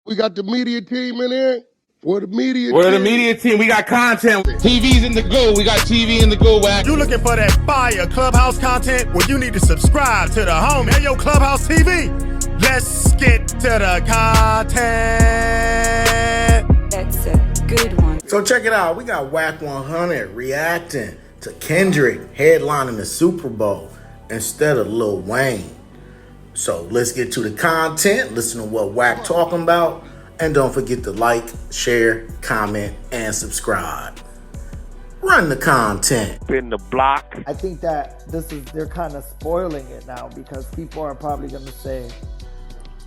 We got the media team in here. We're the media We're the team. media team. We got content. TV's in the go. We got TV in the go, Wack. You looking for that fire Clubhouse content? Well, you need to subscribe to the home. Hey, yo, Clubhouse TV. Let's get to the content. That's a good one. So check it out. We got Wack 100 reacting to Kendrick headlining the Super Bowl instead of Lil Wayne. So let's get to the content. Listen to what Wack talking about. And don't forget to like, share, comment, and subscribe. Run the content. Spin the block. I think that they're kind of spoiling it now because people are probably going to say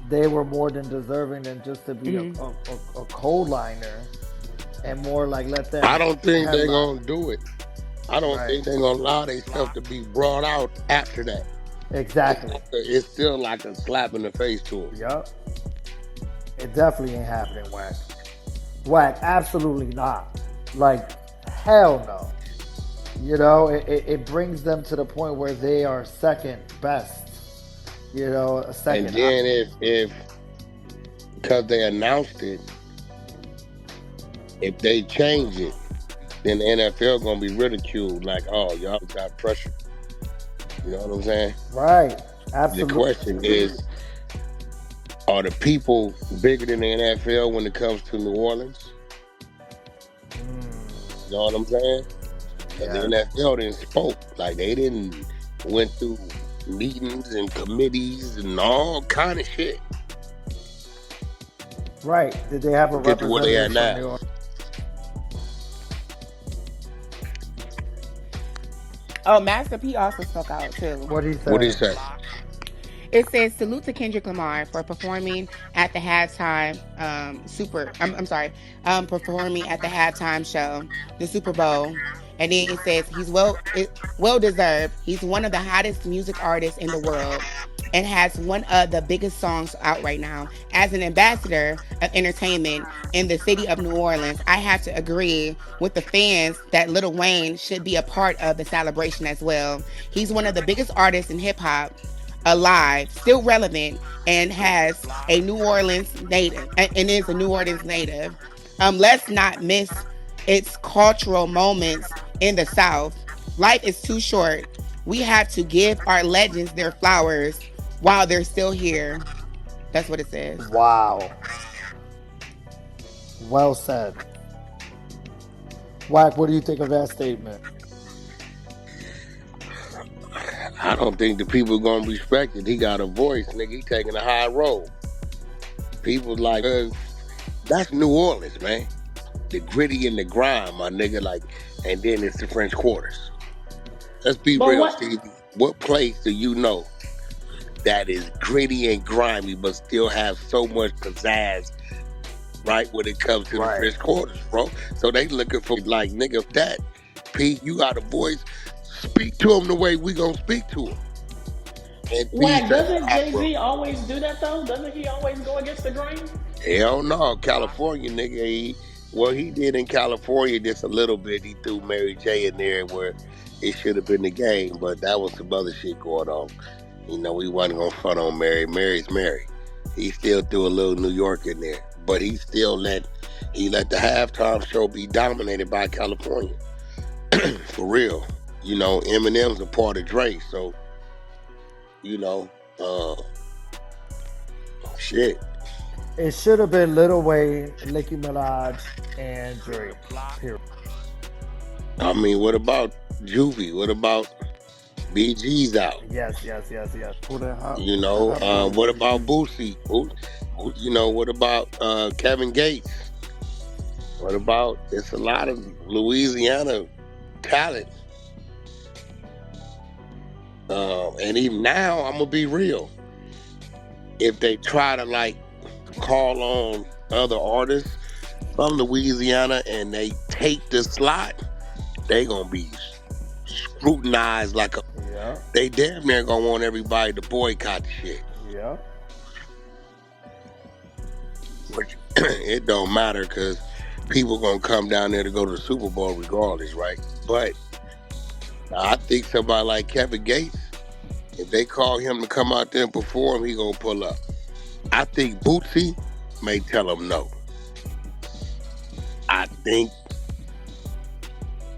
they were more than deserving than just to be a co-liner and more like let them. I don't think they're going to do it. I don't think they're going to allow themselves to be brought out after that. Exactly. It's still like a slap in the face to them. Yup. It definitely ain't happening, Wack. Wack, absolutely not. Like, hell no. You know, it brings them to the point where they are second best. You know, a second. And then if because they announced it, if they change it, then the NFL gonna be ridiculed. Like, oh, y'all got pressure. You know what I'm saying? Right. Absolutely. The question is, are the people bigger than the NFL when it comes to New Orleans? You know what I'm saying? Yeah. The NFL didn't spoke. Like, they didn't went through meetings and committees and all kind of shit. Right. Did they have a get to where they at now? Oh, Master P also spoke out too. What did he say? What did he say? It says, salute to Kendrick Lamar for performing at the halftime performing at the halftime show, the Super Bowl. And then it says he's well deserved. He's one of the hottest music artists in the world and has one of the biggest songs out right now. As an ambassador of entertainment in the city of New Orleans, I have to agree with the fans that Lil Wayne should be a part of the celebration as well. He's one of the biggest artists in hip hop alive, still relevant, and has a New Orleans native, and is a New Orleans native. Let's not miss its cultural moments in the South. Life is too short. We have to give our legends their flowers while they're still here. That's what it says. Wow. Well said. Wack, what do you think of that statement? I don't think the people gonna respect it. He got a voice, nigga. He taking a high road. People like, that's New Orleans, man. The gritty and the grime, my nigga. Like, and then it's the French Quarters. Let's be real, Stevie. What place do you know that is gritty and grimy, but still have so much pizzazz, right, when it comes to the French Quarters, bro? So they looking for, like, nigga, that, Pete, you got a voice. Speak to him the way we gonna speak to him. Why doesn't Jay-Z always do that though? Doesn't he always go against the grain? Hell no, California nigga. He did in California just a little bit. He threw Mary J in there where it should have been the game, but that was some other shit going on. You know, we wasn't gonna front on Mary. Mary's Mary. He still threw a little New York in there, but he let the halftime show be dominated by California. For real. You know, Eminem's a part of Drake, so, you know, shit. It should have been Lil Wayne, Nicki Minaj, and Drake. Period. I mean, what about Juvie? What about BG's out? Yes. You know, what about Boosie? You know, what about Kevin Gates? What about, it's a lot of Louisiana talent. And even now, I'm gonna be real. If they try to like call on other artists from Louisiana and they take the slot, they gonna be scrutinized like a. Yeah. They damn near gonna want everybody to boycott the shit. Yeah. Which it don't matter because people gonna come down there to go to the Super Bowl regardless, right? But I think somebody like Kevin Gates, if they call him to come out there and perform, he gonna pull up. I think Bootsy, may tell him no. I think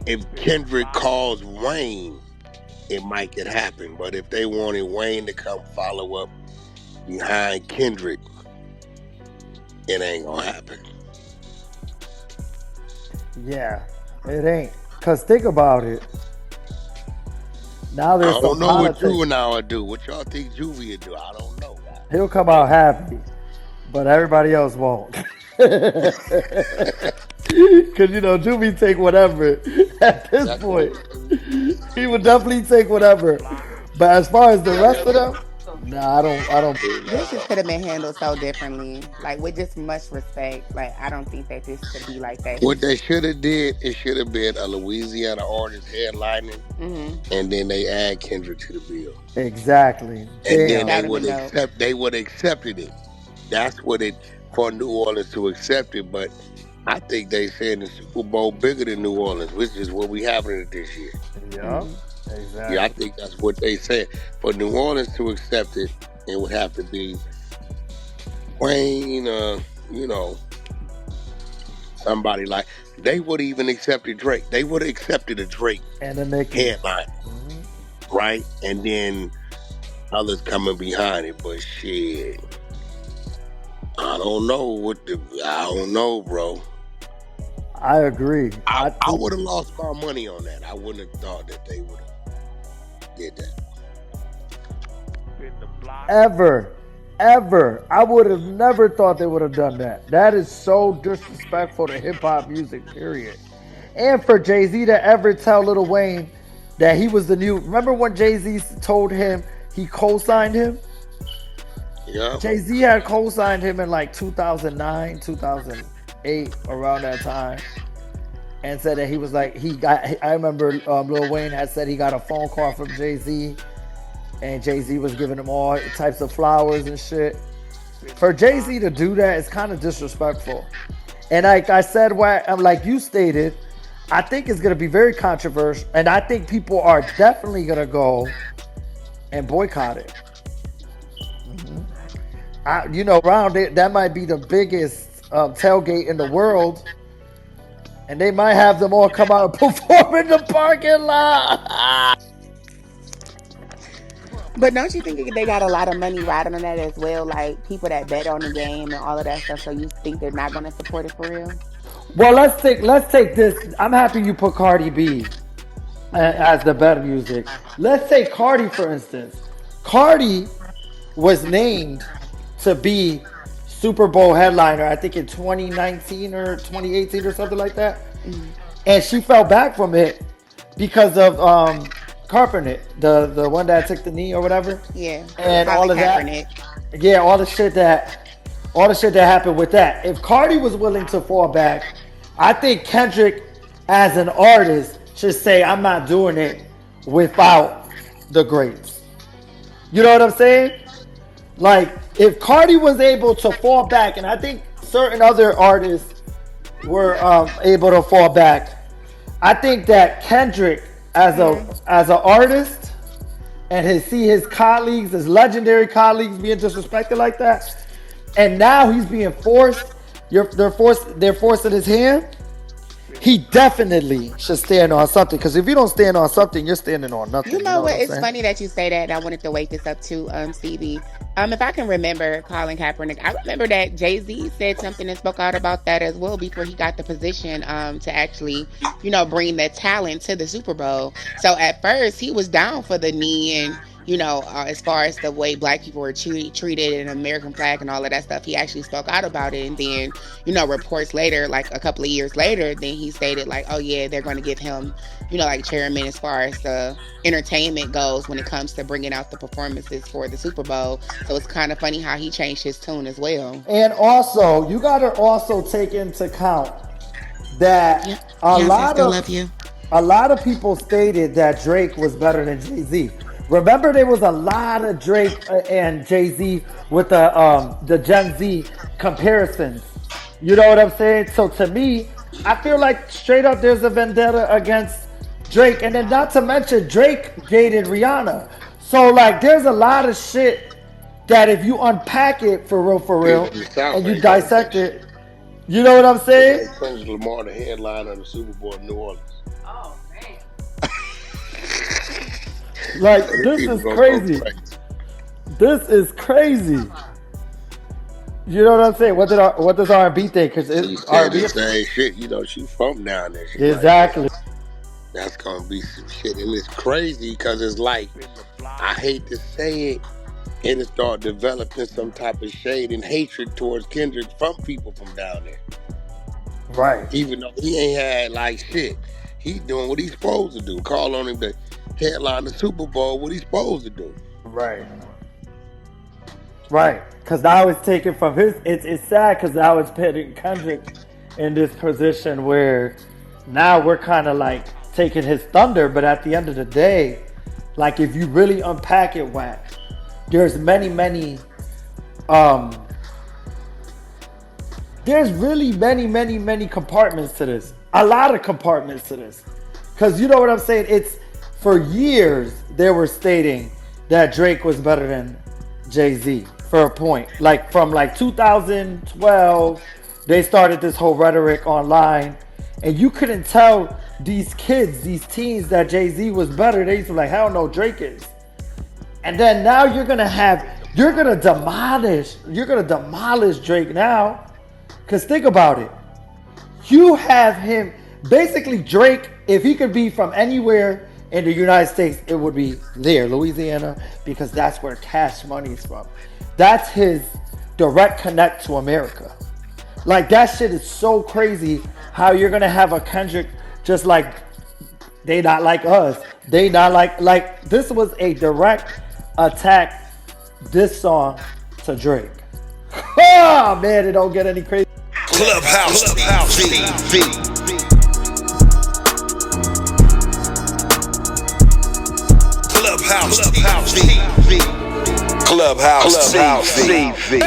if Kendrick calls Wayne, it might could happen. But if they wanted Wayne to come follow up behind Kendrick, it ain't gonna happen. Yeah, it ain't. Cause think about it. Now I there's don't some know what politics. Juvenile would do. What y'all think Juvie would do? I don't know. He'll come out happy, but everybody else won't. Cause Juvie take whatever at this point. He would definitely take whatever. But as far as the rest of them, nah, I don't. This just could have been handled so differently, like with just much respect. Like I don't think that this should be like that. What they should have did, it should have been a Louisiana artist headlining, and then they add Kendrick to the bill. Exactly. And then That they would would have been dope. they would have accepted it. That's what it for New Orleans to accept it. But I think they saying the Super Bowl bigger than New Orleans, which is what we having it this year. Yeah, exactly. Yeah, I think that's what they said. For New Orleans to accept it, it would have to be Wayne, somebody like they would have even accepted Drake. They would have accepted a Drake And then they headline, right? And then others coming behind it. But shit, I don't know, bro. I agree. I would have lost my money on that. I wouldn't have thought that they would have did that. Ever. I would have never thought they would have done that. That is so disrespectful to hip hop music, period. And for Jay-Z to ever tell Lil Wayne that he was the new. Remember when Jay-Z told him he co-signed him? Yeah. Jay-Z had co-signed him in like 2009, 2008, around that time. And said that he was like, I remember Lil Wayne had said he got a phone call from Jay-Z. And Jay-Z was giving him all types of flowers and shit. For Jay-Z to do that is kind of disrespectful. And like I said, like you stated, I think it's going to be very controversial. And I think people are definitely going to go and boycott it. Around it, that might be the biggest tailgate in the world. And they might have them all come out and perform in the parking lot. But don't you think they got a lot of money riding on that as well? Like people that bet on the game and all of that stuff. So you think they're not going to support it for real? Well, let's take this. I'm happy you put Cardi B as the bet music. Let's take Cardi for instance. Cardi was named to be Super Bowl headliner, I think in 2019 or 2018 or something like that. And she fell back from it because of Kaepernick, the one that took the knee or whatever. Yeah. And all of Kaepernick. that. Yeah, all the shit that happened with that. If Cardi was willing to fall back, I think Kendrick as an artist should say, I'm not doing it without the greats. You know what I'm saying? Like, if Cardi was able to fall back, and I think certain other artists were able to fall back, I think that Kendrick, as an artist, and his colleagues, his legendary colleagues, being disrespected like that, and now he's being forced. They're forcing his hand. He definitely should stand on something. Because if you don't stand on something, you're standing on nothing. You know what? It's funny that you say that. I wanted to wake this up too, Stevie. If I can remember Colin Kaepernick, I remember that Jay-Z said something and spoke out about that as well before he got the position to actually, bring the talent to the Super Bowl. So at first he was down for the knee and, as far as the way black people were treated in American flag and all of that stuff, he actually spoke out about it. And then, reports later, like a couple of years later, then he stated like, oh yeah, they're going to give him, like chairman as far as the entertainment goes when it comes to bringing out the performances for the Super Bowl. So it's kind of funny how he changed his tune as well. And also, you got to also take into account that a lot of people stated that Drake was better than Jay-Z. Remember, there was a lot of Drake and Jay-Z with the Gen Z comparisons. You know what I'm saying? So to me, I feel like straight up there's a vendetta against Drake. And then not to mention Drake dated Rihanna. So like there's a lot of shit that if you unpack it for real, People in the South and you ain't gonna take dissect shit. it, you know what I'm They saying? made Kendrick Lamar the headliner of the Super Bowl in New Orleans. Oh man. So Like, these this people is gonna go crazy. crazy. This is crazy. You know what I'm saying? What does R&B think? Because She said R&B the is same shit. You know, she from down there. She like, exactly that's gonna be some shit. And it's crazy because it's like, I hate to say it, it'll start developing some type of shade and hatred towards Kendrick from people from down there. right. Even though he ain't had like shit. He doing what he's supposed to do. Call on him to headline the Super Bowl, what he's supposed to do. Right. Right. Because now it's taken from his. It's sad because now it's putting Kendrick in this position where now we're kind of like taking his thunder. But at the end of the day, like if you really unpack it, Wack, there's um, there's really many compartments to this. A lot of compartments to this. Because you know what I'm saying? It's for years they were stating that Drake was better than Jay-Z for a point. Like from like 2012, they started this whole rhetoric online. And you couldn't tell these kids, these teens that Jay-Z was better. They used to be like, hell no, Drake is. And then now you're gonna demolish Drake now. Cause think about it. You have him, basically Drake, if he could be from anywhere in the United States, it would be there, Louisiana, because that's where Cash Money is from. That's his direct connect to America. Like that shit is so crazy how you're gonna have a Kendrick just like they not like us. They not like this was a direct attack, this song to Drake. Oh man, it don't get any crazy. Clubhouse TV. Clubhouse TV.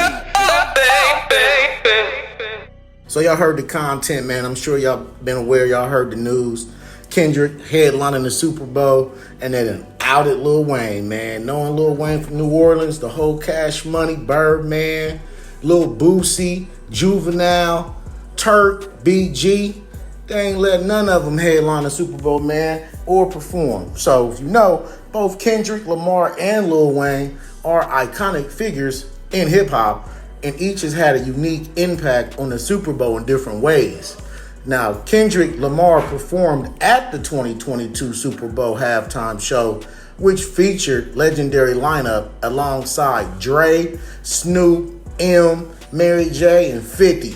So y'all heard the content, man. I'm sure y'all been aware. Y'all heard the news. Kendrick headlining the Super Bowl, and then outed Lil Wayne, man. Knowing Lil Wayne from New Orleans, the whole Cash Money, Birdman, Lil Boosie, Juvenile, Turk, BG. They ain't let none of them headline the Super Bowl, man, or perform. So if you know, both Kendrick Lamar and Lil Wayne are iconic figures in hip hop, and each has had a unique impact on the Super Bowl in different ways. Now, Kendrick Lamar performed at the 2022 Super Bowl halftime show, which featured legendary lineup alongside Dre, Snoop, M, Mary J, and 50.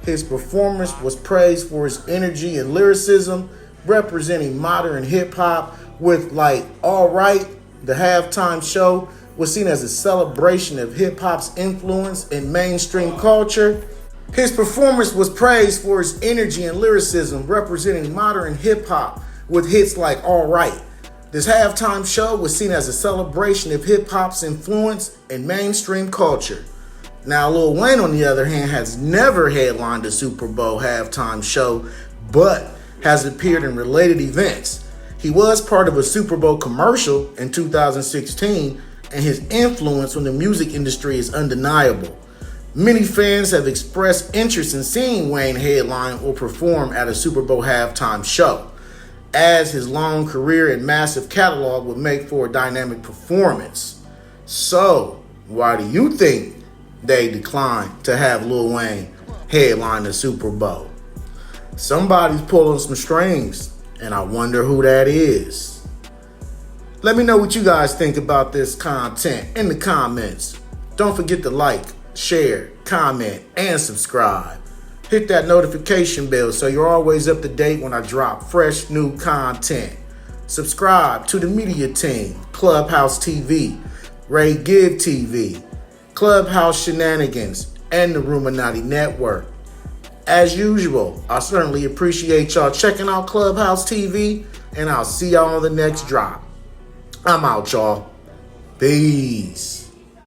His performance was praised for his energy and lyricism, representing modern hip-hop with like All Right. The halftime show was seen as a celebration of hip-hop's influence in mainstream culture. His performance was praised for his energy and lyricism, representing modern hip-hop with hits like All Right. This halftime show was seen as a celebration of hip-hop's influence in mainstream culture. Now, Lil Wayne, on the other hand, has never headlined a Super Bowl halftime show, but has appeared in related events. He was part of a Super Bowl commercial in 2016, and his influence on the music industry is undeniable. Many fans have expressed interest in seeing Wayne headline or perform at a Super Bowl halftime show, as his long career and massive catalog would make for a dynamic performance. So, why do you think they declined to have Lil Wayne headline the Super Bowl? Somebody's pulling some strings, and I wonder who that is. Let me know what you guys think about this content in the comments. Don't forget to like, share, comment, and subscribe. Hit that notification bell so you're always up to date when I drop fresh new content. Subscribe to the media team, Clubhouse TV, Ray Give TV, Clubhouse Shenanigans, and the Ruminati Network. As usual, I certainly appreciate y'all checking out Clubhouse TV, and I'll see y'all on the next drop. I'm out, y'all. Peace.